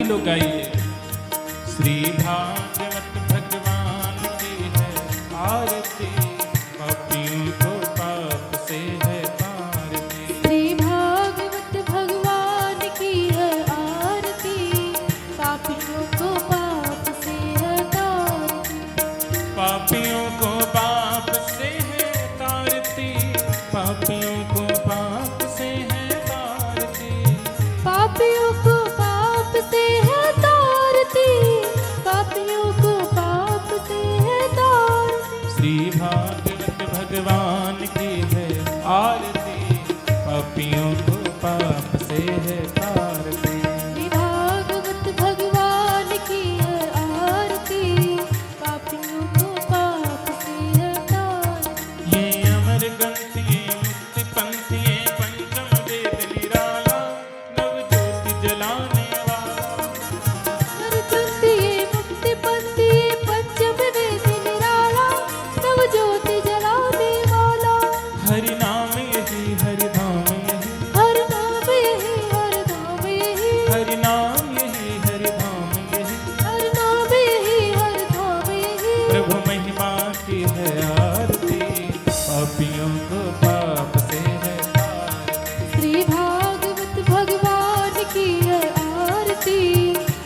लोग गाइए। श्री भागवत भगवान की है आरती, पापियों को पाप से है तारती। श्री भागवत भगवान की है आरती, पापियों को पाप से है तारती। पापियों को पाप से है तारती, पापियों को पाप से है तारती। पापियों को पाप से है तारती, पापियों को पाप से है तारती। श्री भागवत भगवान की है आरती, पापियों को पाप से है तारती। श्री भागवत भगवान की है आरती, पापियों को पाप से है तारती। ये अमर ग्रंथ ये मुक्ति पंथ ये पंचम वेद निराला, नव ज्योति जलाने वाला। हर ग्रंथ ये मुक्ति पंथ ये पंचम वेद निराला, नव ज्योति जलाने वाला। हरि नाम यही हरि धाम यही, हर नाम यही हर धाम यही, हरि नाम यही हरि धाम यही। हर नाम यही हर धाम यही। प्रभु महिमा की है आरती, पापियों को पाप से है तारती। श्री भागवत भगवान की है आरती,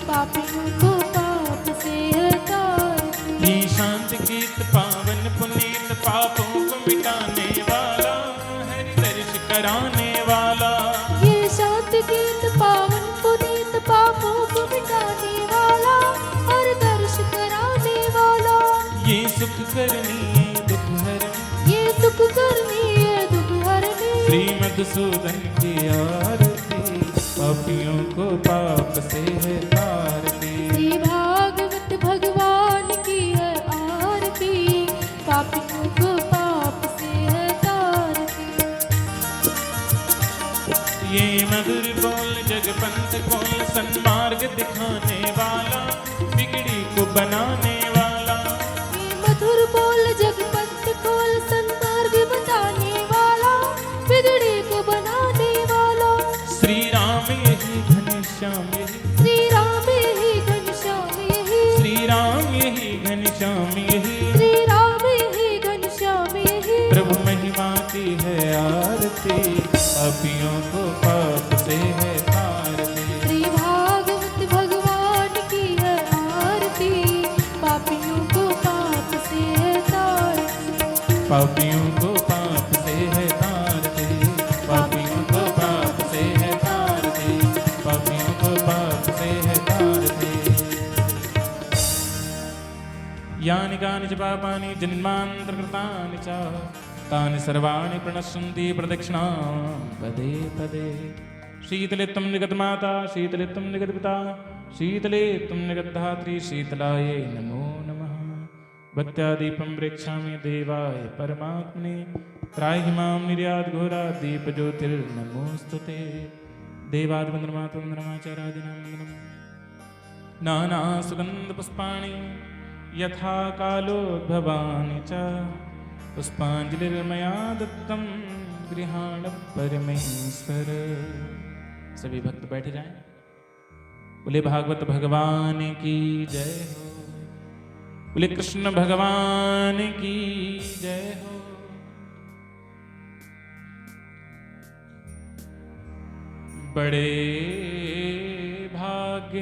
पापियों को पाप से है तारती। ये शांत गीत पावन पुनीत पापों को मिटाने वाला, हरि दर्श कराने वाला। ये शांत गीत पावन पुनीत पापों को मिटाने वाला, हर दर्श कराने वाला। ये सुख करनी ये दुख हरनी, ये सुख करनी है दुख हरनी। श्री मधुसूदन की आरती, पापियों को पाप से है तारती। श्री भागवत भगवान की है आरती, पापियों को पाप से है तारती। ये मधुर बोल जगपंथ खोल, सन्मार्ग दिखाने वाला, बिगड़ी को बनाने वाला। ये मधुर बोल जगपंथ खोल, सन्मार्ग बताने वाला, बिगड़ी को बनाने वाला। श्री राम यही घनश्याम यही, श्री राम यही घनश्याम यही, श्री राम यही घनश्याम यही। श्री राम यही घनश्याम यही। प्रभु महिमा की है आरती, पापियों को पाप से है तारती। श्री भागवत भगवान की है आरती, पापियों को पाप से है तारती। पापियों को पाप से है तारती, पापियों को पाप से है तारती, पापियों को पाप से है तारती। यानि कानि च पापानि जन्मान्तरकृतानि च, तानि सर्वाणि प्रणश्यन्ति प्रदक्षिणां पदे पदे। शीतले त्वं निगतमाता शीतले त्वं निगतपिता, शीतले त्वं निगतधात्री, शीतलायै नमो नमः। भक्त्या दीपं प्रेक्षामि देवाय परमात्मने, त्राहि मां निर्यातघोरात् दीपज्योतिर्नमोऽस्तुते। देवादिवन्दनमातरवन्दनमाचार्यादीनां वन्दनम्। नानासुगन्धपुष्पाणि यथा कालोद्भवानि च, पुष्पाञ्जलिर्मया दत्तं गृहाण परमेश्वर। सभी भक्त बैठ जाएं। बोले भागवत भगवान की जय हो, बोले कृष्ण भगवान की जय हो। बड़े भाग्य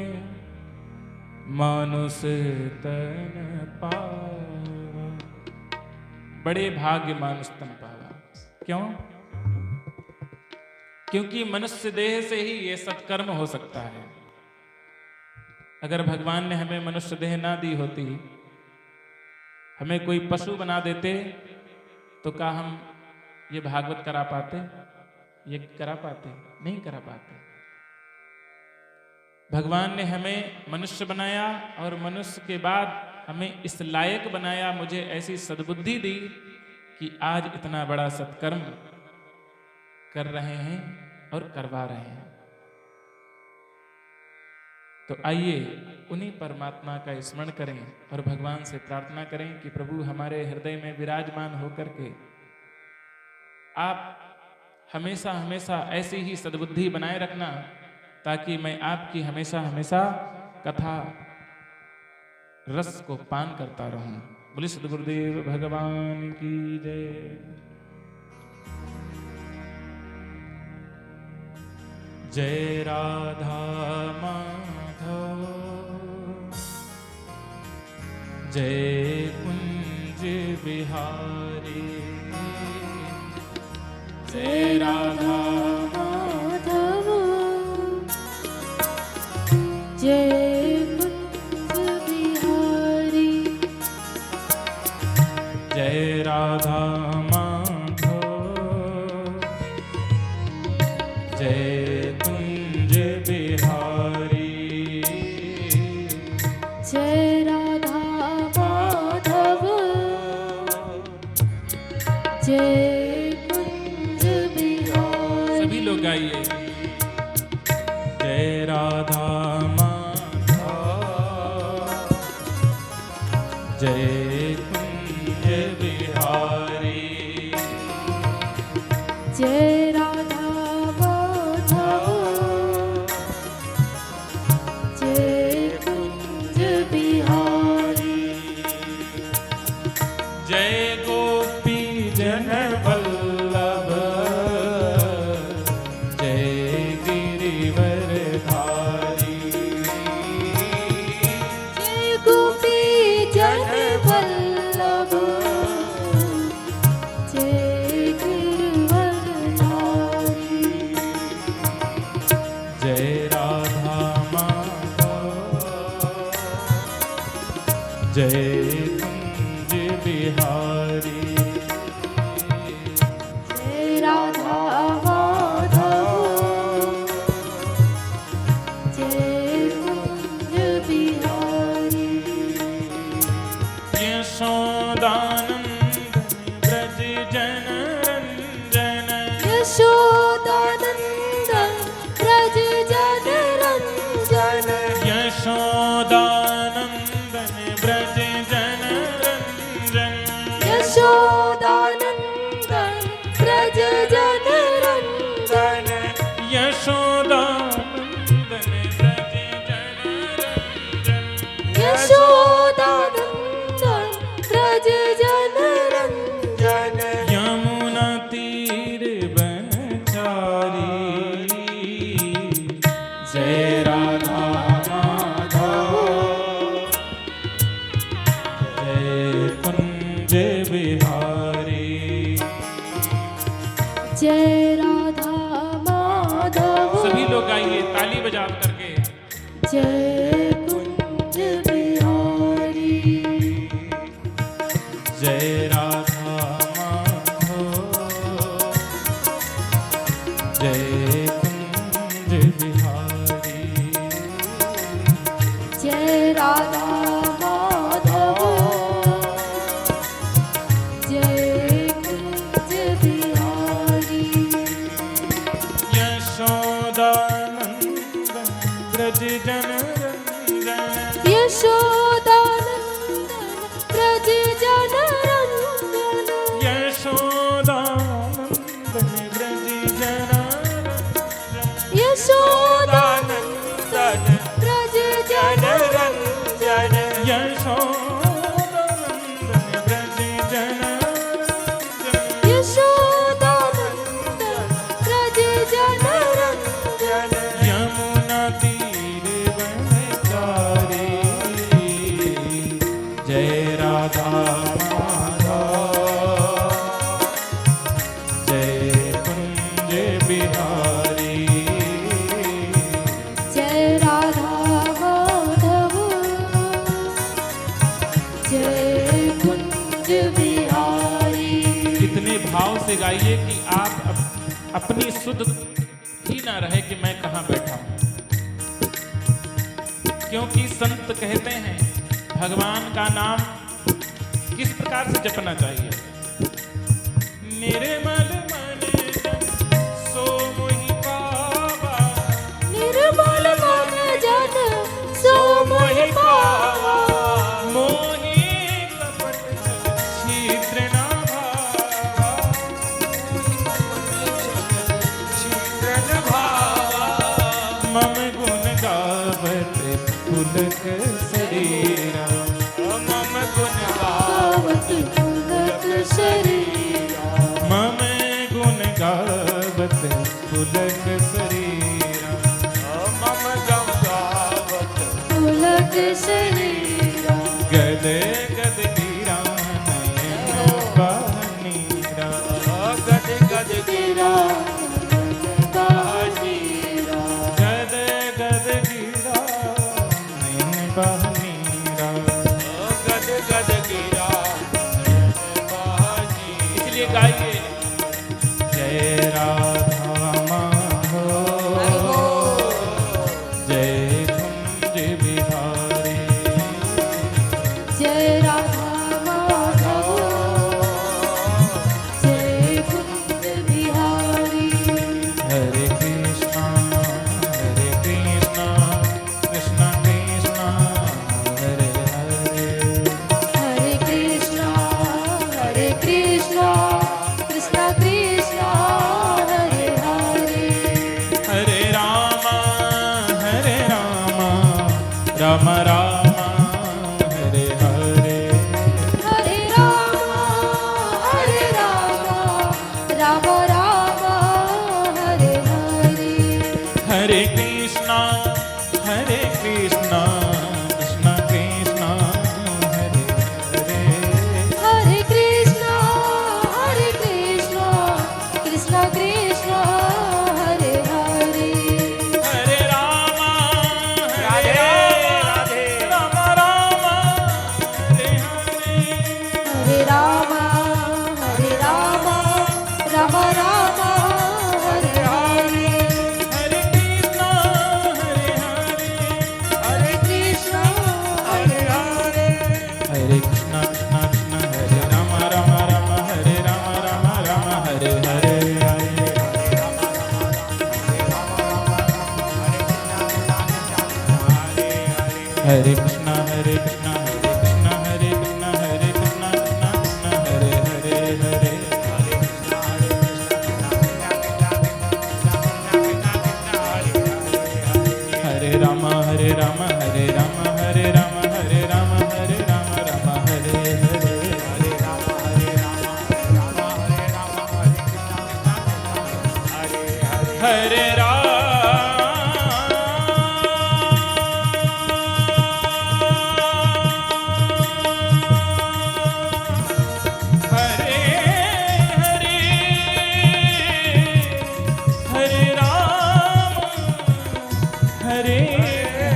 मानुष तन पावा, बड़े भाग्य मानुष तन पावा। क्यों? क्योंकि मनुष्य देह से ही ये सत्कर्म हो सकता है। अगर भगवान ने हमें मनुष्य देह ना दी होती, हमें कोई पशु बना देते, तो क्या हम ये भागवत करा पाते? ये करा पाते? नहीं करा पाते। भगवान ने हमें मनुष्य बनाया और मनुष्य के बाद हमें इस लायक बनाया, मुझे ऐसी सद्बुद्धि दी कि आज इतना बड़ा सत्कर्म कर रहे हैं और करवा रहे हैं। तो आइए उन्हीं परमात्मा का स्मरण करें और भगवान से प्रार्थना करें कि प्रभु हमारे हृदय में विराजमान होकर के आप हमेशा हमेशा ऐसी ही सद्बुद्धि बनाए रखना ताकि मैं आपकी हमेशा हमेशा कथा रस को पान करता रहूं। बोले सद्गुरुदेव भगवान की जय। जय राधा माधव, जय कुंज बिहारी, जय राधा माधव, जय कुंज बिहारी, जय राधा माधव, जय कुंज बिहारी, जय राधा माधव, जय कुंज बिहारी। सभी लोग गाइए। जय राधा माधव, जय कुंज बिहारी, जय राधा माधव, जय कुंज बिहारी, जय गोपी जन वल्लभ, जय गिरिवर धारी, जय गोपी जन वल्लभ, जय गिरिवर धारी, जय राधा माधव, जय कुंज बिहारी, जय राधा माधव, जय कुंज बिहारी, यशोदानंद ब्रज जन रंजन, यशोदानंदन ब्रज जन रंजन, यशोदानंदन ब्रज जन रंजन, यशोदानंदन ब्रज जन रंजन, यशोदानंदन ब्रज जन रंजन, यशोदानंदन ब्रज जन रंजन, यमुना तीर बनचारी, जय राधा माधव, जय कुंज बिहारी, जय राधा माधव, सभी लोग गाइए ताली बजा करके। जय कुंज बिहारी, जय राधा माधव, जय कुंज बिहारी, जय राधा माधव, जय कुंज बिहारी, यशोदानंदन ब्रज जन रंजन, यशोदानंदन ब्रज जन रंजन, यशोदानंदन ब्रज जन रंजन, यशोदानंदन ब्रज जन रंजन, यशोदानंदन ब्रज जन रंजन, यशोदानंदन ब्रज जन रंजन, यमुना तीर बनचारी, जय राधा माधव, जय कुंज बिहारी, जय राधा माधव, जय कुंज बिहारी। इतने भाव से गाइए कि आप अपनी सुध ही ना रहे कि मैं कहाँ बैठा हूं। क्योंकि संत कहते हैं भगवान का नाम किस प्रकार से जपना चाहिए। निर्मल मन जन सो मोहि पावा, निर्मल मन जन सो मोहि पावा, मोहि कपट छिद्र ना भावा, छिद्र न भावा, मम पुलक शरीरा मम गुण गावत पुलक शरीरा मम गुण गावत पुलक शरीरा मम गावत पुलक शरीरा गद गद गिरा नयन बहनीरा गद गद गिरा बानीरा गद गद गिरा नयन बहनीरा गद गद गिरा इसलिए गाइए जय राधा माधो जय कुंज बिहारी जय राधा माधव जय कुंज बिहारी हरे कृष्णा कृष्णा कृष्णा हरे हरे हरे कृष्णा कृष्णा कृष्णा हरे हरे हरे राम राम राम हरे हरे हरे राम राम राम हरे हरे हरे कृष्णा कृष्णा कृष्णा हरे हरे हरे कृष्णा कृष्णा हरे हरे हरे राम राधे राधे राम राम हरे हरे हरे राम राम राम हरे हरे हरे कृष्णा हरे कृष्णा हरे हरे हरे कृष्णा कृष्णा कृष्णा हरे राम राम राम हरे राम हरे हरे हरे कृष्णा कृष्णा कृष्णा हरे कृष्णा कृष्णा हरे हरे हरे राम हरे राम हरे राम हरे राम हरे राम हरे राम राम हरे हरे हरे हरे हरे हरे राम हरे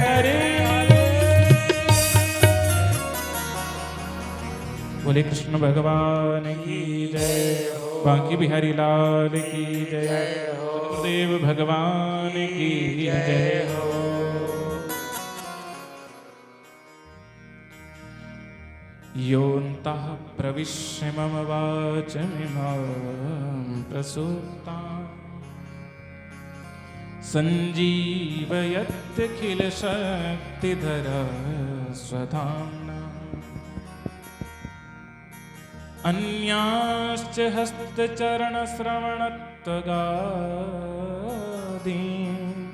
हरे बोले कृष्ण भगवान की जय बांकी बिहारी लाल की जय देव भगवान की जय हो। योऽन्तः प्रविश्य मम वाचमिमां प्रसूप्तां सञ्जीवयत्यखिलशक्तिधर स्वधाम्ना अन्याश्च हस्तचरणश्रवणत्वगादीन्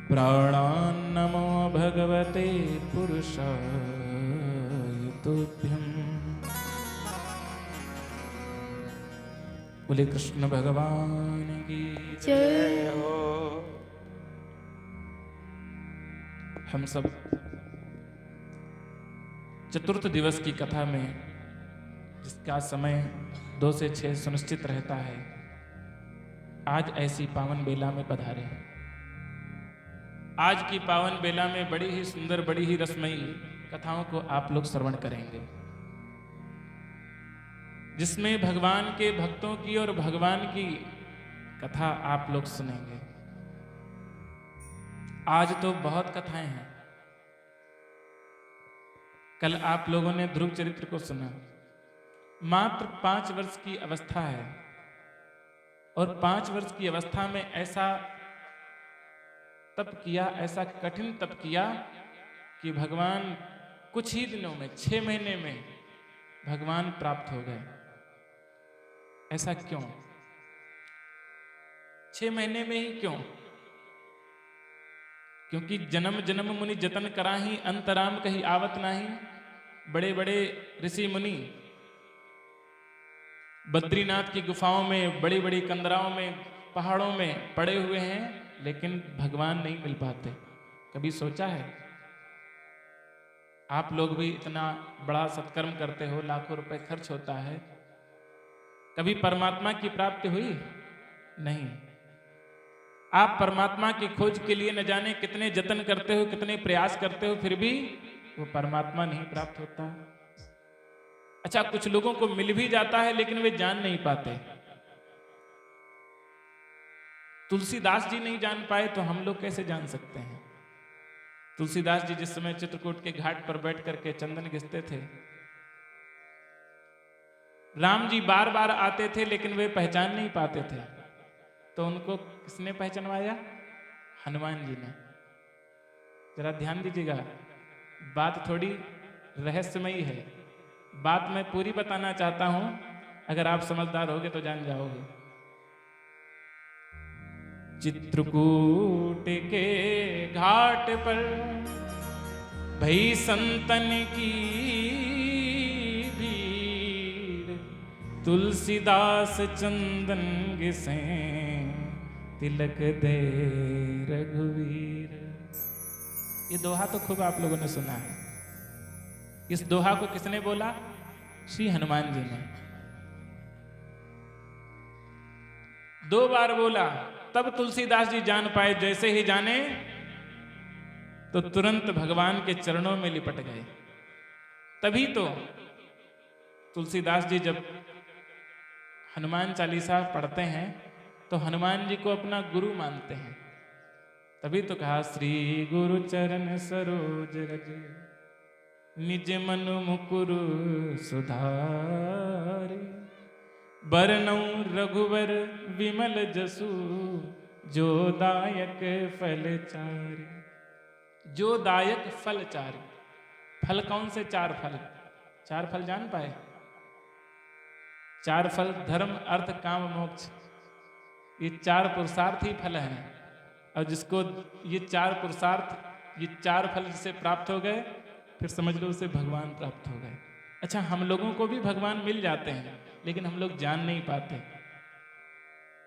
प्राणान्नमो भगवते पुरुषाय तुभ्यम्। बोले कृष्ण भगवान की जय हो हम सब चतुर्थ दिवस की कथा में जिसका समय 2 से 6 सुनिश्चित रहता है, आज ऐसी पावन बेला में पधारे हैं। आज की पावन बेला में बड़ी ही सुंदर, बड़ी ही रसमयी कथाओं को आप लोग श्रवण करेंगे, जिसमें भगवान के भक्तों की और भगवान की कथा आप लोग सुनेंगे। आज तो बहुत कथाएं हैं। कल आप लोगों ने ध्रुव चरित्र को सुना। मात्र 5 वर्ष की अवस्था है और 5 वर्ष की अवस्था में ऐसा तप किया, ऐसा कठिन तप किया कि भगवान कुछ ही दिनों में, 6 महीने में भगवान प्राप्त हो गए। ऐसा क्यों? 6 महीने में ही क्यों? क्योंकि जन्म जन्म मुनि जतन कराही, अंतराम कहीं आवत नाही। बड़े बड़े ऋषि मुनि बद्रीनाथ की गुफाओं में, बड़ी बड़ी कंदराओं में, पहाड़ों में पड़े हुए हैं, लेकिन भगवान नहीं मिल पाते। कभी सोचा है? आप लोग भी इतना बड़ा सत्कर्म करते हो, लाखों रुपए खर्च होता है, कभी परमात्मा की प्राप्ति हुई? नहीं। आप परमात्मा की खोज के लिए न जाने कितने जतन करते हो, कितने प्रयास करते हो, फिर भी वो परमात्मा नहीं प्राप्त होता। अच्छा, कुछ लोगों को मिल भी जाता है लेकिन वे जान नहीं पाते। तुलसीदास जी नहीं जान पाए तो हम लोग कैसे जान सकते हैं? तुलसीदास जी जिस समय चित्रकूट के घाट पर बैठ करके चंदन घिसते थे, राम जी बार बार आते थे लेकिन वे पहचान नहीं पाते थे, तो उनको किसने पहचानवाया? हनुमान जी ने। जरा ध्यान दीजिएगा, बात थोड़ी रहस्यमयी है, बात मैं पूरी बताना चाहता हूं, अगर आप समझदार होगे तो जान जाओगे। चित्रकूट के घाट पर भई संतन की भीड़, तुलसीदास चंदन घिसे तिलक दे रघुवीर। ये दोहा तो खूब आप लोगों ने सुना है। इस दोहा को किसने बोला? श्री हनुमान जी ने। 2 बार बोला, तब तुलसीदास जी जान पाए। जैसे ही जाने तो तुरंत भगवान के चरणों में लिपट गए। तभी तो तुलसीदास जी जब हनुमान चालीसा पढ़ते हैं तो हनुमान जी को अपना गुरु मानते हैं। तभी तो कहा, श्री गुरु चरण सरोज रज निज मनु मुकुरु सुधारि, बरनउँ रघुवर विमल जसु जो दायक फल चारि। जो दायक फल चारि। फल कौन से 4 फल? 4 फल जान पाए? 4 फल धर्म अर्थ काम मोक्ष, ये 4 पुरुषार्थ ही फल हैं। और जिसको ये 4 पुरुषार्थ, ये 4 फल जिसे प्राप्त हो गए, फिर समझ लो उसे भगवान प्राप्त हो गए। अच्छा, हम लोगों को भी भगवान मिल जाते हैं लेकिन हम लोग जान नहीं पाते।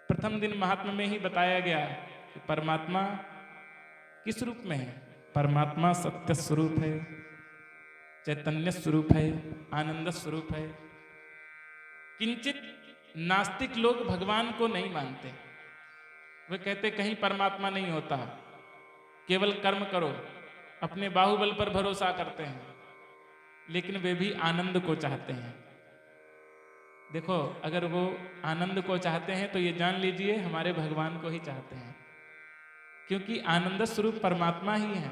प्रथम दिन महात्मा में ही बताया गया कि परमात्मा किस रूप में है? परमात्मा सत्य स्वरूप है, चैतन्य स्वरूप है, आनंद स्वरूप है। किंचित नास्तिक लोग भगवान को नहीं मानते। वे कहते कहीं परमात्मा नहीं होता, केवल कर्म करो, अपने बाहुबल पर भरोसा करते हैं, लेकिन वे भी आनंद को चाहते हैं। देखो, अगर वो आनंद को चाहते हैं तो ये जान लीजिए हमारे भगवान को ही चाहते हैं, क्योंकि आनंद स्वरूप परमात्मा ही है।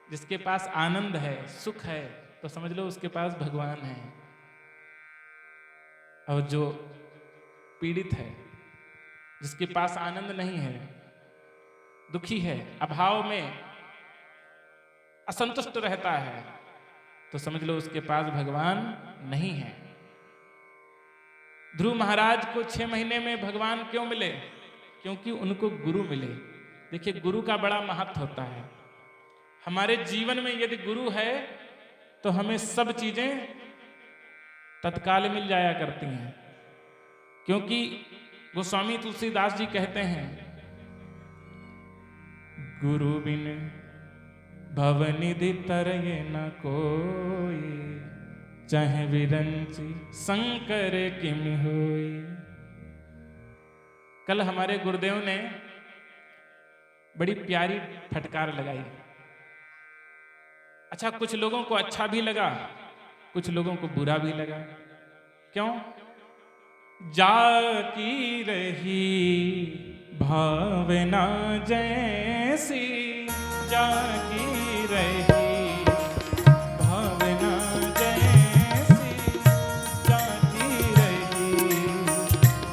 जिसके पास आनंद है, सुख है, तो समझ लो उसके पास भगवान है। और जो पीड़ित है, जिसके पास आनंद नहीं है, दुखी है, अभाव में असंतुष्ट रहता है, तो समझ लो उसके पास भगवान नहीं है। ध्रुव महाराज को 6 महीने में भगवान क्यों मिले? क्योंकि उनको गुरु मिले। देखिए, गुरु का बड़ा महत्व होता है। हमारे जीवन में यदि गुरु है तो हमें सब चीजें तत्काल मिल जाया करती हैं। क्योंकि गोस्वामी तुलसीदास जी कहते हैं, गुरु बिन भवनिधि तरये न कोई, चाहे विरंची शंकर किम होई। कल हमारे गुरुदेव ने बड़ी प्यारी फटकार लगाई। अच्छा, कुछ लोगों को अच्छा भी लगा, कुछ लोगों को बुरा भी लगा। क्यों? जाकी रही भावना जैसी, जाकी रही भावना जैसी, जाकी रही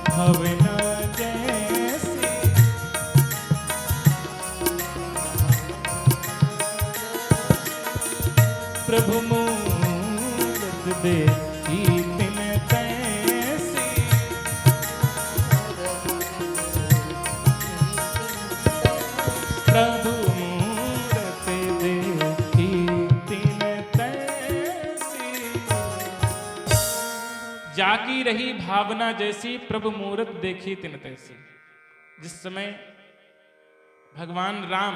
भावना जैसी। प्रभु मूरत देखी तिन तैसी, प्रभु जाकी रही भावना जैसी, प्रभु मूरत देखी तिन तैसी। जिस समय भगवान राम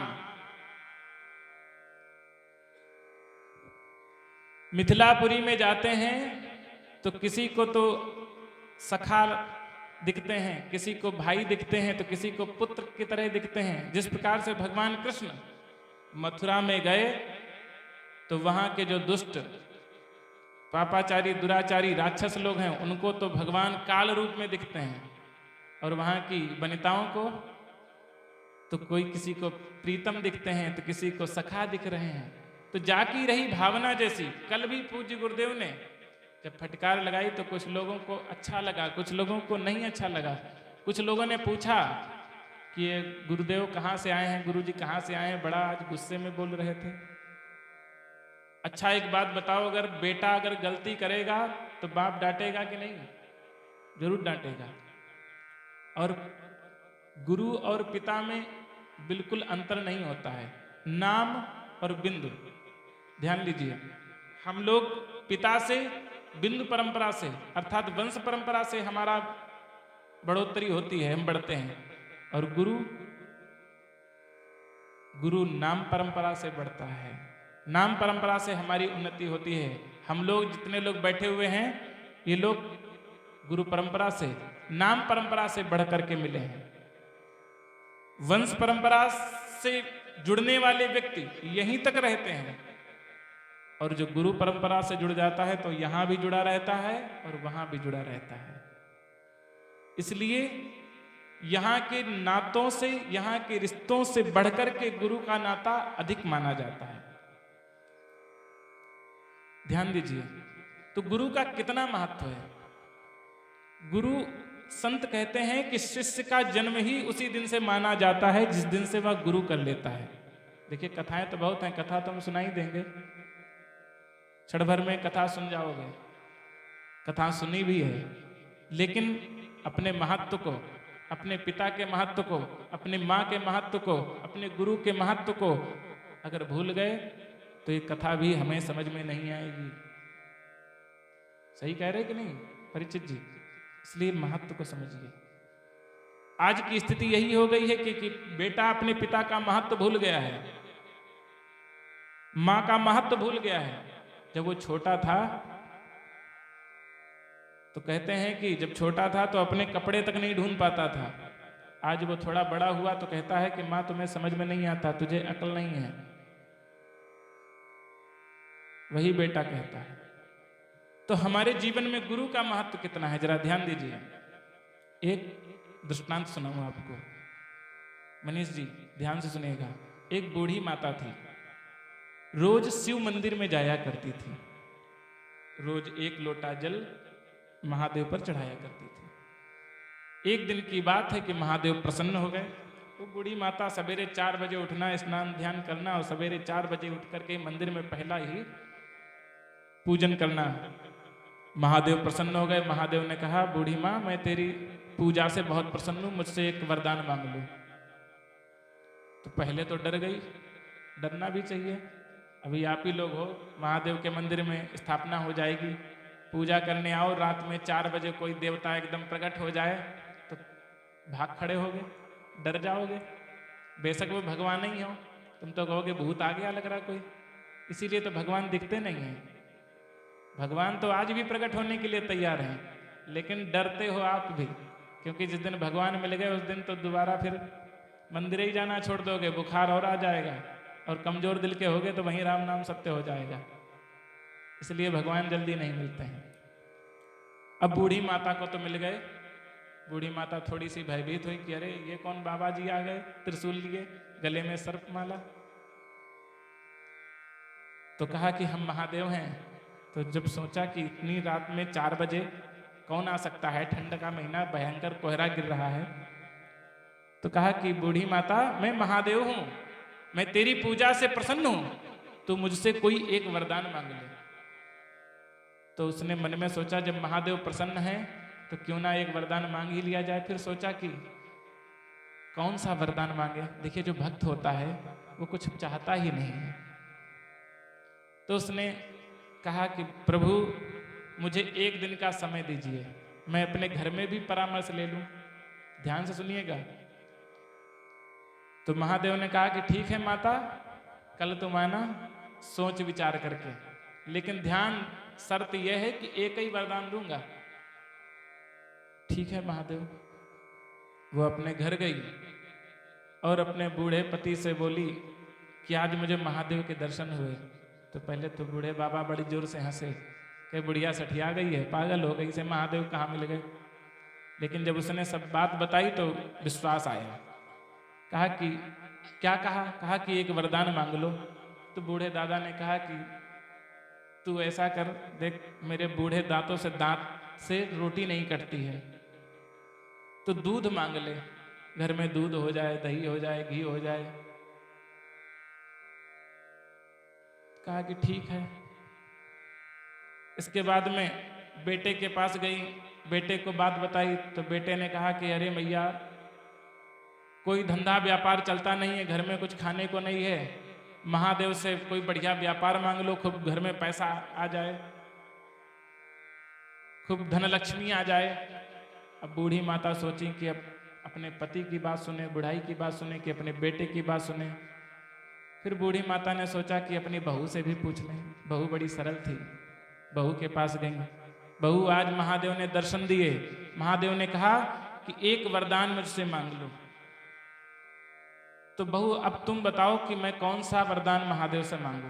मिथिलापुरी में जाते हैं तो किसी को तो सखा दिखते हैं, किसी को भाई दिखते हैं, तो किसी को पुत्र की तरह दिखते हैं। जिस प्रकार से भगवान कृष्ण मथुरा में गए तो वहां के जो दुष्ट पापाचारी दुराचारी राक्षस लोग हैं उनको तो भगवान काल रूप में दिखते हैं, और वहां की वनिताओं को तो कोई किसी को प्रीतम दिखते हैं तो किसी को सखा दिख रहे हैं। तो जाकी रही भावना जैसी। कल भी पूज्य गुरुदेव ने जब फटकार लगाई तो कुछ लोगों को अच्छा लगा, कुछ लोगों को नहीं अच्छा लगा। कुछ लोगों ने पूछा कि ये गुरुदेव कहाँ से आए हैं, गुरुजी कहाँ से आए हैं, बड़ा आज गुस्से में बोल रहे थे। अच्छा एक बात बताओ, अगर बेटा अगर गलती करेगा तो बाप डांटेगा कि नहीं? जरूर डांटेगा। और गुरु और पिता में बिल्कुल अंतर नहीं होता है, नाम और बिंदु। ध्यान लीजिए, हम लोग पिता से बिंदु परंपरा से अर्थात वंश परंपरा से हमारा बढ़ोतरी होती है, हम बढ़ते हैं, और गुरु नाम परंपरा से बढ़ता है। नाम परंपरा से हमारी उन्नति होती है। हम लोग जितने लोग बैठे हुए हैं ये लोग गुरु परंपरा से नाम परंपरा से बढ़ करके मिले हैं। वंश परंपरा से जुड़ने वाले व्यक्ति यहीं तक रहते हैं, और जो गुरु परंपरा से जुड़ जाता है तो यहां भी जुड़ा रहता है और वहां भी जुड़ा रहता है। इसलिए यहां के नातों से, यहां के रिश्तों से बढ़कर के गुरु का नाता अधिक माना जाता है। ध्यान दीजिए, तो गुरु का कितना महत्व है। गुरु संत कहते हैं कि शिष्य का जन्म ही उसी दिन से माना जाता है जिस दिन से वह गुरु कर लेता है। देखिए कथाएं तो बहुत हैं, कथा तो हम सुनाई देंगे, क्षण भर में कथा सुन जाओगे, कथा सुनी भी है, लेकिन अपने महत्व को, अपने पिता के महत्व को, अपनी माँ के महत्व को, अपने गुरु के महत्व को अगर भूल गए तो ये कथा भी हमें समझ में नहीं आएगी। सही कह रहे कि नहीं परीक्षित जी? इसलिए महत्व को समझिए। आज की स्थिति यही हो गई है कि बेटा अपने पिता का महत्व भूल गया है, माँ का महत्व भूल गया है। जब वो छोटा था तो कहते हैं कि जब छोटा था तो अपने कपड़े तक नहीं ढूंढ पाता था। आज वो थोड़ा बड़ा हुआ तो कहता है कि माँ तुम्हें समझ में नहीं आता, तुझे अकल नहीं है। वही बेटा कहता है। तो हमारे जीवन में गुरु का महत्व कितना है, जरा ध्यान दीजिए। एक दृष्टांत सुनाऊं आपको। मनीष जी ध्यान से सुनिएगा। एक बूढ़ी माता थी, रोज शिव मंदिर में जाया करती थी, रोज एक लोटा जल महादेव पर चढ़ाया करती थी। एक दिन की बात है कि महादेव प्रसन्न हो गए। वो बूढ़ी माता सवेरे 4 बजे उठना, स्नान ध्यान करना और सवेरे 4 बजे उठ करके मंदिर में पहला ही पूजन करना। महादेव प्रसन्न हो गए। महादेव ने कहा, बूढ़ी माँ मैं तेरी पूजा से बहुत प्रसन्न हूं, मुझसे एक वरदान मांग लो। तो पहले तो डर गई, डरना भी चाहिए। अभी आप ही लोग हो, महादेव के मंदिर में स्थापना हो जाएगी, पूजा करने आओ, रात में 4 बजे कोई देवता एकदम प्रकट हो जाए तो भाग खड़े होगे, डर जाओगे। बेशक वो भगवान नहीं हो, तुम तो कहोगे भूत आ गया लग रहा कोई। इसीलिए तो भगवान दिखते नहीं हैं। भगवान तो आज भी प्रकट होने के लिए तैयार हैं, लेकिन डरते हो आप भी, क्योंकि जिस दिन भगवान मिल गए उस दिन तो दोबारा फिर मंदिर ही जाना छोड़ दोगे, बुखार और आ जाएगा, और कमजोर दिल के होगे तो वहीं राम नाम सत्य हो जाएगा। इसलिए भगवान जल्दी नहीं मिलते हैं। अब बूढ़ी माता को तो मिल गए। बूढ़ी माता थोड़ी सी भयभीत हुई कि अरे ये कौन बाबा जी आ गए, त्रिशूल लिए, गले में सर्प माला। तो कहा कि हम महादेव हैं। तो जब सोचा कि इतनी रात में 4 बजे कौन आ सकता है, ठंड का महीना, भयंकर कोहरा गिर रहा है, तो कहा कि बूढ़ी माता मैं महादेव हूं, मैं तेरी पूजा से प्रसन्न हूं, तो मुझसे कोई एक वरदान मांग ले। तो उसने मन में सोचा जब महादेव प्रसन्न है तो क्यों ना एक वरदान मांग ही लिया जाए। फिर सोचा कि कौन सा वरदान मांगे। देखिए जो भक्त होता है वो कुछ चाहता ही नहीं है। तो उसने कहा कि प्रभु मुझे एक दिन का समय दीजिए, मैं अपने घर में भी परामर्श ले लूं। ध्यान से सुनिएगा। तो महादेव ने कहा कि ठीक है माता, कल तुम आना सोच विचार करके, लेकिन ध्यान शर्त यह है कि एक ही वरदान दूंगा। ठीक है महादेव। वो अपने घर गई और अपने बूढ़े पति से बोली कि आज मुझे महादेव के दर्शन हुए। तो पहले तो बूढ़े बाबा बड़ी जोर से हंसे कि बुढ़िया सठिया गई है, पागल हो गई, से महादेव कहाँ मिल गए। लेकिन जब उसने सब बात बताई तो विश्वास आया। कहा कि क्या कहा? कहा कि एक वरदान मांग लो। तो बूढ़े दादा ने कहा कि तू ऐसा कर, देख मेरे बूढ़े दांतों से दांत से रोटी नहीं कटती है, तो दूध मांग ले, घर में दूध हो जाए, दही हो जाए, घी हो जाए। कहा कि ठीक है। इसके बाद में बेटे के पास गई, बेटे को बात बताई तो बेटे ने कहा कि अरे मैया, कोई धंधा व्यापार चलता नहीं है, घर में कुछ खाने को नहीं है, महादेव से कोई बढ़िया व्यापार मांग लो, खूब घर में पैसा आ जाए, खूब धनलक्ष्मी आ जाए। अब बूढ़ी माता सोची कि अब अपने पति की बात सुने, बुढ़ाई की बात सुने कि अपने बेटे की बात सुने। फिर बूढ़ी माता ने सोचा कि अपनी बहू से भी पूछ लें। बहू बड़ी सरल थी, बहू के पास गई। बहू, आज महादेव ने दर्शन दिए, महादेव ने कहा कि एक वरदान मुझसे मांग लो। तो बहू अब तुम बताओ कि मैं कौन सा वरदान महादेव से मांगू।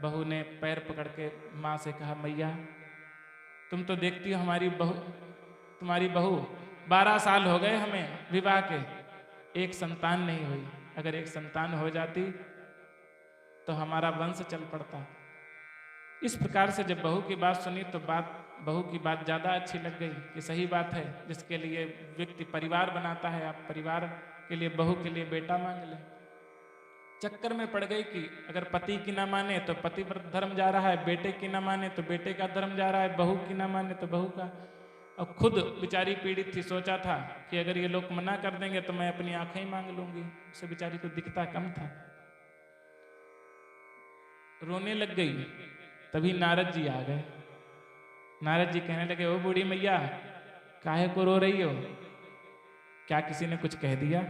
बहू ने पैर पकड़ के माँ से कहा, मैया तुम तो देखती हो हमारी बहू, तुम्हारी बहू 12 साल हो गए हमें विवाह के, एक संतान नहीं हुई। अगर एक संतान हो जाती तो हमारा वंश चल पड़ता। इस प्रकार से जब बहू की बात सुनी तो बहू की बात ज़्यादा अच्छी लग गई कि सही बात है, जिसके लिए व्यक्ति परिवार बनाता है, आप परिवार के लिए बहू के लिए बेटा मांग ले। चक्कर में पड़ गई कि अगर पति की ना माने तो पति पर धर्म जा रहा है, बेटे की ना माने तो बेटे का धर्म जा रहा है, बहू की ना माने तो बहू का। और खुद बेचारी पीड़ित थी, सोचा था कि अगर ये लोग मना कर देंगे तो मैं अपनी आंखें ही मांग लूंगी। उसे बेचारी को दिखता कम था, रोने लग गई। तभी नारद जी आ गए। नारद जी कहने लगे, ओ बूढ़ी मैया, काहे को रो रही हो? क्या किसी ने कुछ कह दिया?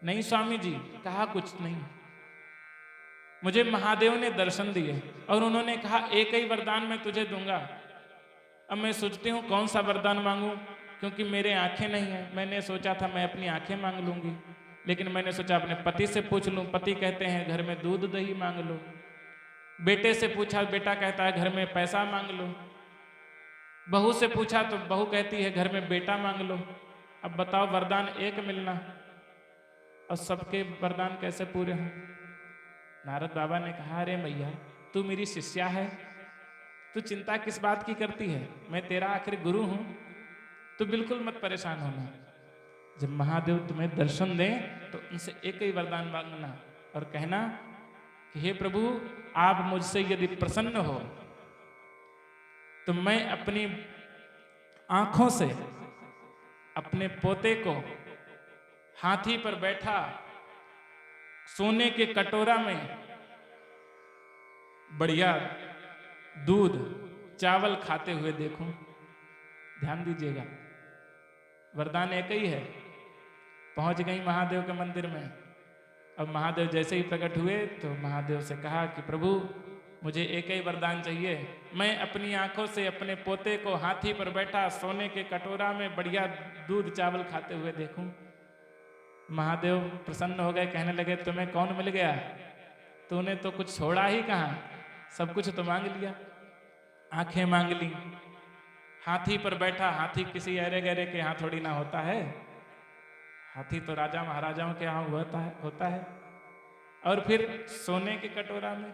नहीं स्वामी जी, कहा कुछ नहीं, मुझे महादेव ने दर्शन दिए और उन्होंने कहा एक ही वरदान मैं तुझे दूंगा। अब मैं सोचती हूँ कौन सा वरदान मांगूं, क्योंकि मेरे आंखें नहीं है। मैंने सोचा था मैं अपनी आंखें मांग लूंगी, लेकिन मैंने सोचा अपने पति से पूछ लूं। पति कहते हैं घर में दूध दही मांग लो। बेटे से पूछा, बेटा कहता है घर में पैसा मांग लो। बहू से पूछा तो बहू कहती है घर में बेटा मांग लो। अब बताओ, वरदान एक मिलना और सबके वरदान कैसे पूरे हों? नारद बाबा ने कहा, अरे मैया तू मेरी शिष्या है, तू चिंता किस बात की करती है, मैं तेरा आखिर गुरु हूं, तो बिल्कुल मत परेशान होना। जब महादेव तुम्हें दर्शन दें तो उनसे एक ही वरदान मांगना और कहना कि हे प्रभु, आप मुझसे यदि प्रसन्न हो तो मैं अपनी आंखों से अपने पोते को हाथी पर बैठा सोने के कटोरा में बढ़िया दूध चावल खाते हुए देखूं। ध्यान दीजिएगा, वरदान एक ही है। पहुंच गई महादेव के मंदिर में। अब महादेव जैसे ही प्रकट हुए तो महादेव से कहा कि प्रभु, मुझे एक ही वरदान चाहिए, मैं अपनी आंखों से अपने पोते को हाथी पर बैठा सोने के कटोरा में बढ़िया दूध चावल खाते हुए देखूं। महादेव प्रसन्न हो गए, कहने लगे तुम्हें कौन मिल गया, तूने तो कुछ छोड़ा ही कहाँ, सब कुछ तो मांग लिया। आंखें मांग ली, हाथी पर बैठा। हाथी किसी अरे गहरे के यहाँ थोड़ी ना होता है, हाथी तो राजा महाराजाओं के यहाँ होता है। और फिर सोने के कटोरा में,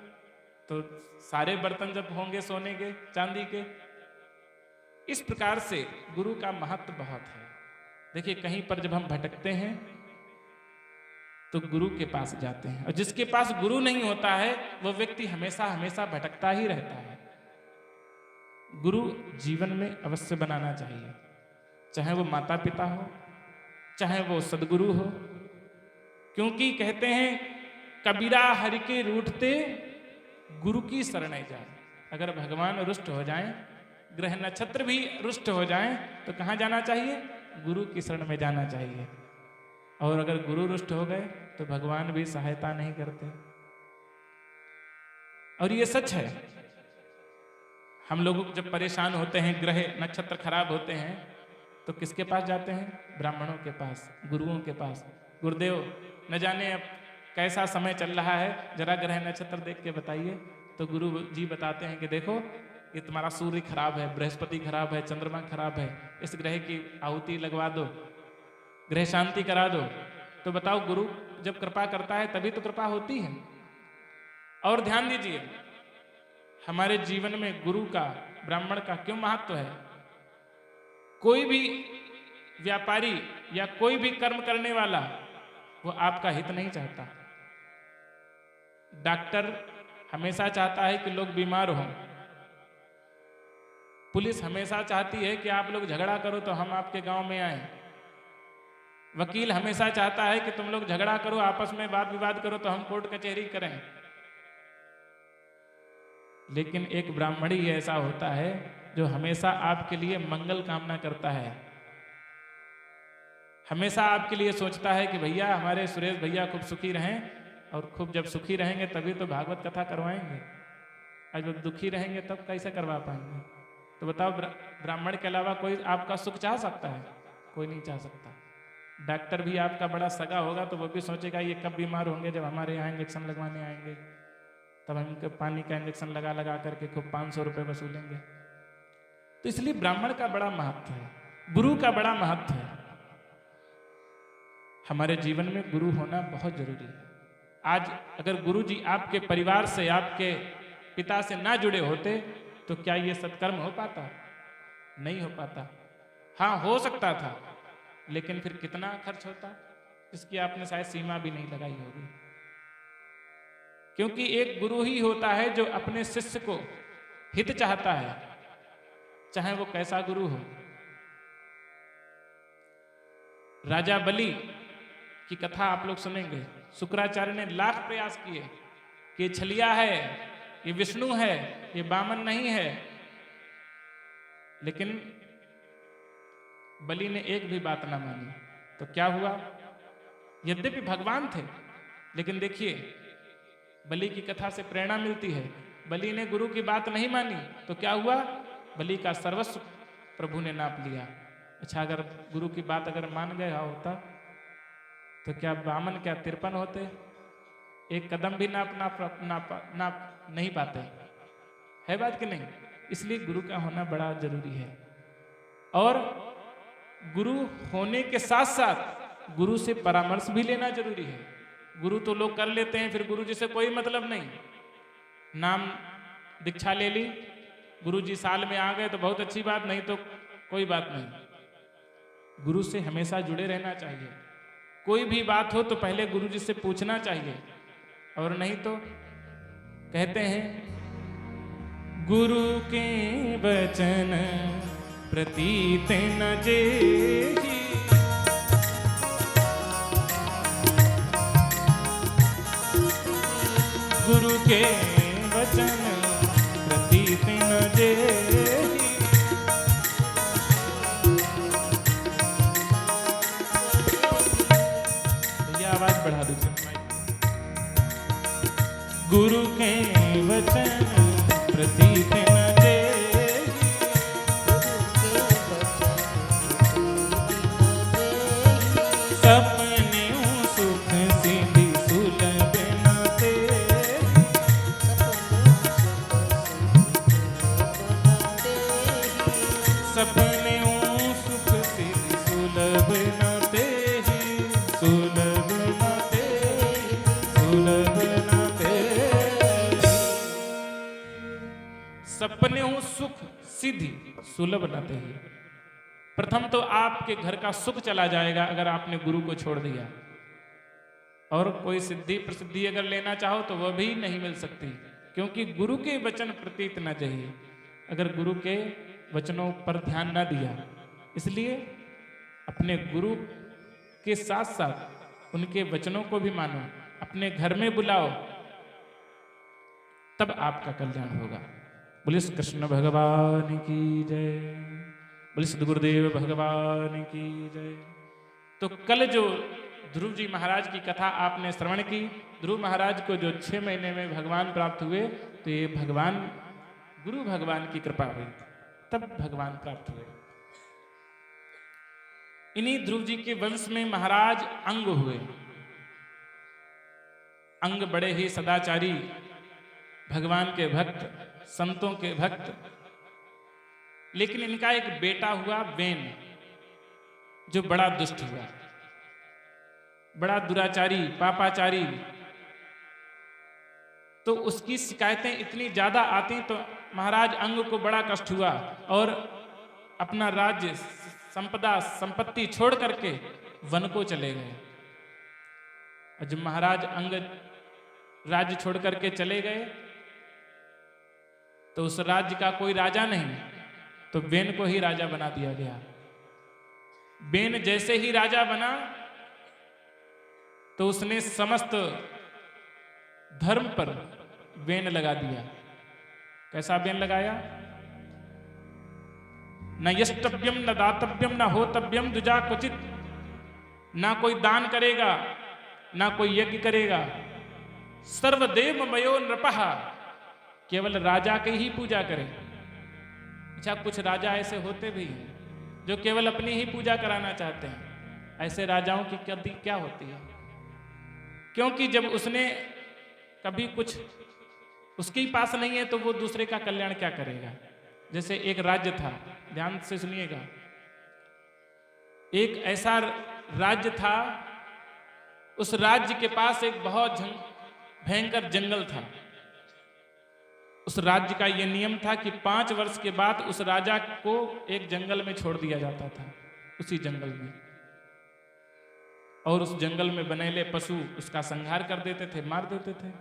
तो सारे बर्तन जब होंगे सोने के चांदी के। इस प्रकार से गुरु का महत्व बहुत है। देखिए, कहीं पर जब हम भटकते हैं तो गुरु के पास जाते हैं, और जिसके पास गुरु नहीं होता है वो व्यक्ति हमेशा हमेशा भटकता ही रहता है। गुरु जीवन में अवश्य बनाना चाहिए, चाहे वो माता पिता हो, चाहे वो सदगुरु हो। क्योंकि कहते हैं कबीरा हरि के रूठते गुरु की शरण जाए। अगर भगवान रुष्ट हो जाएं, ग्रह नक्षत्र भी रुष्ट हो जाएं तो कहाँ जाना चाहिए? गुरु की शरण में जाना चाहिए। और अगर गुरु रुष्ट हो गए तो भगवान भी सहायता नहीं करते। और ये सच है। हम लोग जब परेशान होते हैं, ग्रह नक्षत्र खराब होते हैं, तो किसके पास जाते हैं? ब्राह्मणों के पास, गुरुओं के पास। गुरुदेव, न जाने अब कैसा समय चल रहा है, जरा ग्रह नक्षत्र देख के बताइए। तो गुरु जी बताते हैं कि देखो, ये तुम्हारा सूर्य खराब है, बृहस्पति खराब है, चंद्रमा खराब है, इस ग्रह की आहुति लगवा दो, ग्रह शांति करा दो। तो बताओ, गुरु जब कृपा करता है तभी तो कृपा होती है। और ध्यान दीजिए, हमारे जीवन में गुरु का, ब्राह्मण का क्यों महत्व है? कोई भी व्यापारी या कोई भी कर्म करने वाला वो आपका हित नहीं चाहता। डॉक्टर हमेशा चाहता है कि लोग बीमार हों। पुलिस हमेशा चाहती है कि आप लोग झगड़ा करो तो हम आपके गांव में आए। वकील हमेशा चाहता है कि तुम लोग झगड़ा करो, आपस में वाद विवाद करो तो हम कोर्ट कचहरी करें। लेकिन एक ब्राह्मण ही ऐसा होता है जो हमेशा आपके लिए मंगल कामना करता है। हमेशा आपके लिए सोचता है कि भैया, हमारे सुरेश भैया खूब सुखी रहें, और खूब जब सुखी रहेंगे तभी तो भागवत कथा करवाएंगे। आज जब दुखी रहेंगे तब कैसे करवा पाएंगे? तो बताओ, ब्राह्मण के अलावा कोई आपका सुख चाह सकता है? कोई नहीं चाह सकता। डॉक्टर भी आपका बड़ा सगा होगा तो वो भी सोचेगा ये कब बीमार होंगे, जब हमारे यहाँ इंजेक्शन लगवाने आएंगे, तब हम इनके पानी का इंजेक्शन लगा लगा करके खूब 500 रुपये वसूलेंगे। तो इसलिए ब्राह्मण का बड़ा महत्व है, गुरु का बड़ा महत्व है। हमारे जीवन में गुरु होना बहुत जरूरी है। आज अगर गुरु जी आपके परिवार से, आपके पिता से ना जुड़े होते तो क्या ये सत्कर्म हो पाता? नहीं हो पाता। हाँ, हो सकता था, लेकिन फिर कितना खर्च होता, इसकी आपने शायद सीमा भी नहीं लगाई होगी। क्योंकि एक गुरु ही होता है जो अपने शिष्य को हित चाहता है, चाहे वो कैसा गुरु हो। राजा बलि की कथा आप लोग सुनेंगे। शुक्राचार्य ने लाख प्रयास किए कि ये छलिया है, ये विष्णु है, ये वामन नहीं है, लेकिन बलि ने एक भी बात ना मानी। तो क्या हुआ? यद्यपि भगवान थे, लेकिन देखिए, बलि की कथा से प्रेरणा मिलती है। बलि ने गुरु की बात नहीं मानी तो क्या हुआ? बलि का सर्वस्व प्रभु ने नाप लिया। अच्छा, अगर गुरु की बात अगर मान गया होता तो क्या वामन, क्या 53 होते? एक कदम भी नाप नहीं पाते। है बात कि नहीं? इसलिए गुरु का होना बड़ा जरूरी है। और गुरु होने के साथ साथ गुरु से परामर्श भी लेना जरूरी है। गुरु तो लोग कर लेते हैं, फिर गुरु जी से कोई मतलब नहीं। नाम दीक्षा ले ली, गुरु जी साल में आ गए तो बहुत अच्छी बात, नहीं तो कोई बात नहीं। गुरु से हमेशा जुड़े रहना चाहिए। कोई भी बात हो तो पहले गुरु जी से पूछना चाहिए, और नहीं तो कहते हैं, गुरु के वचन प्रतीत न जेहि, गुरु के वचन प्रतीत न जेहि। भैया आवाज बढ़ा दीजिए। गुरु के वचन प्रतीत न जेहि, सपने सुख सिद्धि सुलभ न तेहि, सपने सुख सिद्धि सुलभ न तेहि, सुलभ न तेहि, सुलभ न तेहि। सपने सुख सिद्धि सुलभ न तेहि। प्रथम तो आपके घर का सुख चला जाएगा अगर आपने गुरु को छोड़ दिया, और कोई सिद्धि प्रसिद्धि अगर लेना चाहो तो वह भी नहीं मिल सकती, क्योंकि गुरु के वचन प्रतीत न जेहि। अगर गुरु के वचनों पर ध्यान न दिया, इसलिए अपने गुरु के साथ साथ उनके वचनों को भी मानो, अपने घर में बुलाओ, तब आपका कल्याण होगा। बोलिए श्री कृष्ण भगवान की जय, बोलिए सद्गुरुदेव भगवान की जय। तो कल जो ध्रुव जी महाराज की कथा आपने श्रवण की, ध्रुव महाराज को जो 6 महीने में भगवान प्राप्त हुए, तो ये भगवान गुरु भगवान की कृपा हुई, तब भगवान प्राप्त हुए। इन्हीं ध्रुव जी के वंश में महाराज अंग हुए। अंग बड़े ही सदाचारी, भगवान के भक्त, संतों के भक्त। लेकिन इनका एक बेटा हुआ वेन, जो बड़ा दुष्ट हुआ, बड़ा दुराचारी, पापाचारी। तो उसकी शिकायतें इतनी ज्यादा आती तो महाराज अंग को बड़ा कष्ट हुआ और अपना राज्य, संपदा, संपत्ति छोड़ करके वन को चले गए। और जब महाराज अंग राज्य छोड़ करके चले गए तो उस राज्य का कोई राजा नहीं, तो बेन को ही राजा बना दिया गया। बेन जैसे ही राजा बना तो उसने समस्त धर्म पर बेन लगा दिया। कैसा बेन लगाया? न यष्टव्यम न दातव्यम न होतव्यम द्विजा क्वचित। ना कोई दान करेगा, ना कोई यज्ञ करेगा। सर्वदेव मयो नृपः, केवल राजा की ही पूजा करें। अच्छा, कुछ राजा ऐसे होते भी हैं जो केवल अपनी ही पूजा कराना चाहते हैं। ऐसे राजाओं की गति क्या होती है? क्योंकि जब उसने कभी कुछ उसके पास नहीं है तो वो दूसरे का कल्याण क्या करेगा। जैसे एक राज्य था, ध्यान से सुनिएगा, एक ऐसा राज्य था, उस राज्य के पास एक बहुत भयंकर जंगल था। उस राज्य का यह नियम था कि 5 वर्ष के बाद उस राजा को एक जंगल में छोड़ दिया जाता था, उसी जंगल में। और उस जंगल में बनेले पशु उसका संहार कर देते थे, मार देते थे।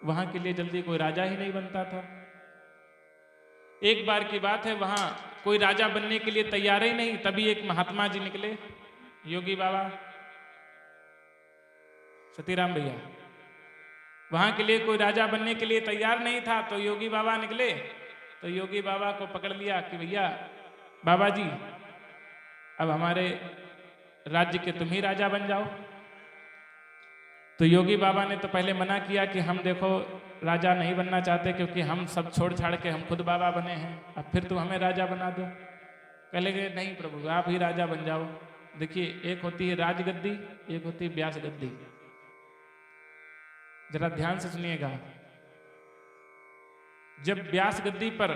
वहां के लिए जल्दी कोई राजा ही नहीं बनता था। एक बार की बात है, वहां कोई राजा बनने के लिए तैयार ही नहीं। तभी एक महात्मा जी निकले, योगी बाबा, सतीराम भैया। वहां के लिए कोई राजा बनने के लिए तैयार नहीं था, तो योगी बाबा निकले। तो योगी बाबा को पकड़ लिया कि भैया, बाबा जी, अब हमारे राज्य के तुम ही राजा बन जाओ। तो योगी बाबा ने तो पहले मना किया कि हम देखो राजा नहीं बनना चाहते, क्योंकि हम सब छोड़ छाड़ के हम खुद बाबा बने हैं, अब फिर तुम हमें राजा बना दो। कह लगे नहीं प्रभु, आप ही राजा बन जाओ। देखिए, एक होती है राजगद्दी, एक होती है व्यास गद्दी। जरा ध्यान से सुनिएगा। जब व्यास गद्दी पर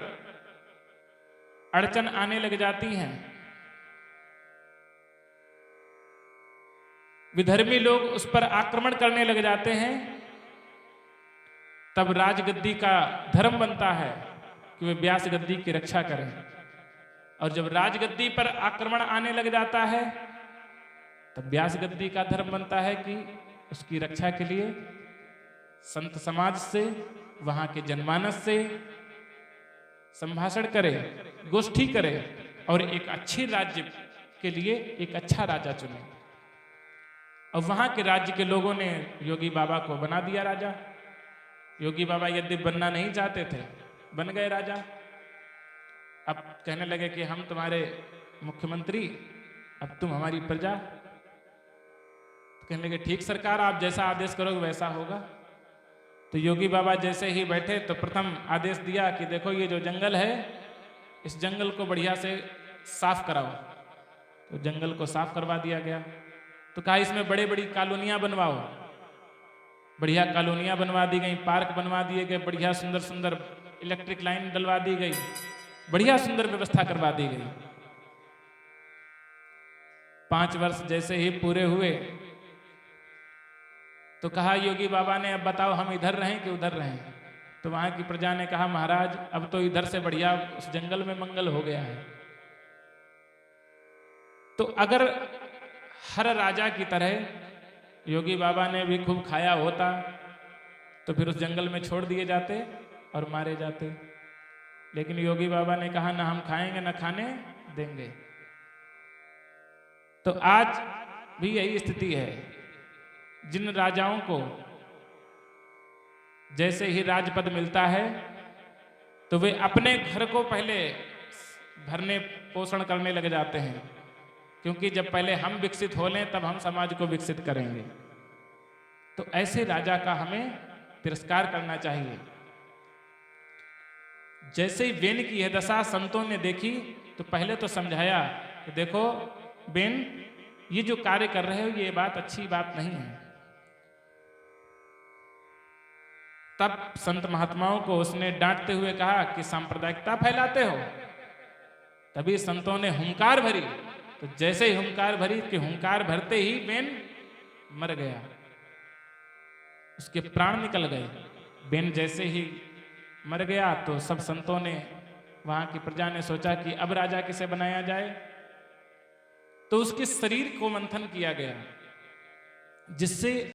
अड़चन आने लग जाती हैं, विधर्मी लोग उस पर आक्रमण करने लग जाते हैं, तब राजगद्दी का धर्म बनता है कि वे व्यास गद्दी की रक्षा करें। और जब राजगद्दी पर आक्रमण आने लग जाता है, तब व्यास गद्दी का धर्म बनता है कि उसकी रक्षा के लिए संत समाज से, वहां के जनमानस से संभाषण करे, गोष्ठी करे और एक अच्छे राज्य के लिए एक अच्छा राजा चुने। और वहां के राज्य के लोगों ने योगी बाबा को बना दिया राजा। योगी बाबा यदि बनना नहीं चाहते थे, बन गए राजा। अब कहने लगे कि हम तुम्हारे मुख्यमंत्री, अब तुम हमारी प्रजा। तो कहने लगे ठीक सरकार, आप जैसा आदेश करोगे वैसा होगा। तो योगी बाबा जैसे ही बैठे तो प्रथम आदेश दिया कि देखो ये जो जंगल है, इस जंगल को बढ़िया से साफ कराओ। तो जंगल को साफ करवा दिया गया। तो कहा इसमें बड़े बड़ी कॉलोनियां बनवाओ। बढ़िया कॉलोनियां बनवा दी गई, पार्क बनवा दिए गए, बढ़िया सुंदर सुंदर इलेक्ट्रिक लाइन डलवा दी गई, बढ़िया सुंदर व्यवस्था करवा दी गई। 5 वर्ष जैसे ही पूरे हुए तो कहा योगी बाबा ने, अब बताओ हम इधर रहें कि उधर रहें। तो वहां की प्रजा ने कहा महाराज अब तो इधर से बढ़िया उस जंगल में मंगल हो गया है। तो अगर हर राजा की तरह योगी बाबा ने भी खूब खाया होता तो फिर उस जंगल में छोड़ दिए जाते और मारे जाते। लेकिन योगी बाबा ने कहा ना हम खाएंगे ना खाने देंगे। तो आज भी यही स्थिति है। जिन राजाओं को जैसे ही राजपद मिलता है तो वे अपने घर को पहले भरने पोषण करने लग जाते हैं, क्योंकि जब पहले हम विकसित हो लें तब हम समाज को विकसित करेंगे। तो ऐसे राजा का हमें तिरस्कार करना चाहिए। जैसे ही बेन की यह दशा संतों ने देखी तो पहले तो समझाया कि देखो बेन, ये जो कार्य कर रहे हो ये बात अच्छी बात नहीं है। तब संत महात्माओं को उसने डांटते हुए कहा कि सांप्रदायिकता फैलाते हो। तभी संतों ने हुंकार भरी, तो जैसे ही हुंकार भरी कि हुंकार भरते ही बेन मर गया, उसके प्राण निकल गए। बेन जैसे ही मर गया तो सब संतों ने, वहां की प्रजा ने सोचा कि अब राजा किसे बनाया जाए। तो उसके शरीर को मंथन किया गया, जिससे